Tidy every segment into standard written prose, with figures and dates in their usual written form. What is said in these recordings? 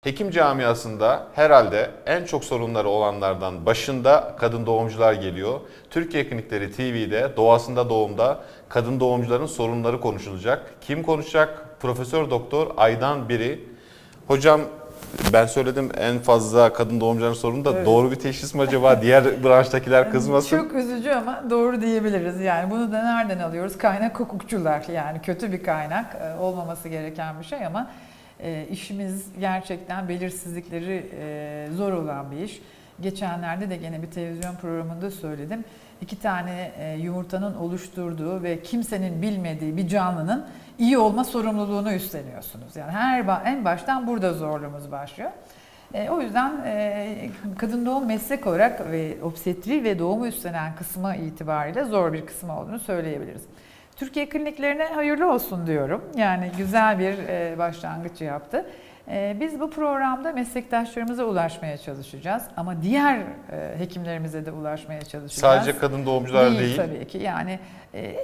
Hekim camiasında herhalde en çok sorunları olanlardan başında kadın doğumcular geliyor. Türkiye Klinikleri TV'de Doğasında Doğum'da kadın doğumcuların sorunları konuşulacak. Kim konuşacak? Profesör Doktor Aydan Biri. Hocam ben söyledim en fazla kadın doğumcuların sorunu da Evet. doğru bir teşhis mi acaba? Diğer branştakiler kızmasın. Çok üzücü ama doğru diyebiliriz. Yani bunu da nereden alıyoruz? Kaynak hukukçular, yani kötü bir kaynak, olmaması gereken bir şey ama işimiz gerçekten belirsizlikleri zor olan bir iş. Geçenlerde de gene bir televizyon programında söyledim. 2 tane yumurtanın oluşturduğu ve kimsenin bilmediği bir canlının iyi olma sorumluluğunu üstleniyorsunuz. Yani en baştan burada zorluğumuz başlıyor. O yüzden kadın doğum meslek olarak ve obstetri ve doğumu üstlenen kısmı itibariyle zor bir kısmı olduğunu söyleyebiliriz. Türkiye kliniklerine hayırlı olsun diyorum. Yani güzel bir başlangıç yaptı. Biz bu programda meslektaşlarımıza ulaşmaya çalışacağız ama diğer hekimlerimize de ulaşmaya çalışacağız. Sadece kadın doğumcular değil. Tabii ki, yani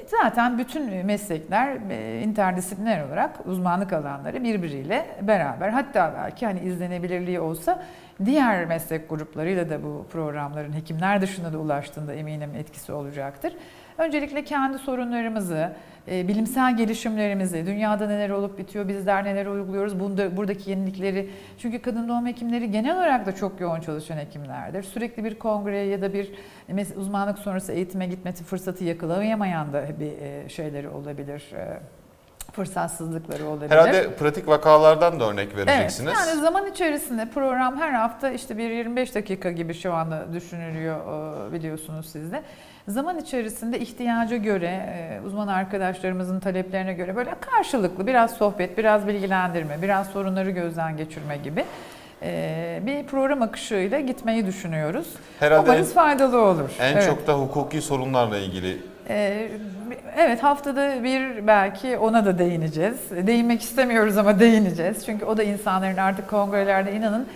zaten bütün meslekler interdisipliner olarak uzmanlık alanları birbiriyle beraber, hatta belki hani izlenebilirliği olsa diğer meslek gruplarıyla da bu programların hekimler dışında da ulaştığında eminim etkisi olacaktır. Öncelikle kendi sorunlarımızı, bilimsel gelişimlerimizi, dünyada neler olup bitiyor, bizler neler uyguluyoruz, buradaki yenilikleri. Çünkü kadın doğum hekimleri genel olarak da çok yoğun çalışan hekimlerdir. Sürekli bir kongreye ya da bir uzmanlık sonrası eğitime gitme fırsatı yakalayamayan da bir şeyleri olabilir. Fırsatsızlıkları olabilir. Herhalde pratik vakalardan da örnek vereceksiniz. Evet, yani zaman içerisinde program her hafta işte bir 25 dakika gibi şu anda düşünülüyor, biliyorsunuz siz de. Zaman içerisinde ihtiyaca göre, uzman arkadaşlarımızın taleplerine göre böyle karşılıklı biraz sohbet, biraz bilgilendirme, biraz sorunları gözden geçirme gibi bir program akışıyla gitmeyi düşünüyoruz. Herhalde umarız faydalı olur. En çok da hukuki sorunlarla ilgili. Evet, haftada bir belki ona da değineceğiz. Değinmek istemiyoruz ama değineceğiz. Çünkü o da insanların artık kongrelerde, inanın,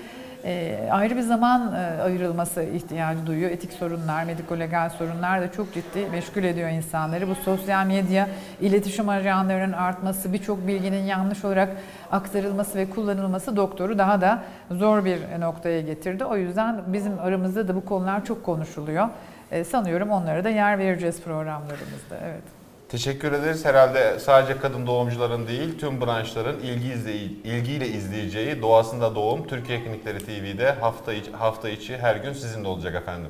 ayrı bir zaman ayrılması ihtiyacı duyuyor. Etik sorunlar, mediko-legal sorunlar da çok ciddi meşgul ediyor insanları. Bu sosyal medya, iletişim ajanlarının artması, birçok bilginin yanlış olarak aktarılması ve kullanılması doktoru daha da zor bir noktaya getirdi. O yüzden bizim aramızda da bu konular çok konuşuluyor. Sanıyorum onlara da yer vereceğiz programlarımızda. Evet. Teşekkür ederiz. Herhalde sadece kadın doğumcuların değil, tüm branşların ilgiyle izleyeceği Doğasında Doğum Türkiye Klinikleri TV'de hafta içi her gün sizinle olacak efendim.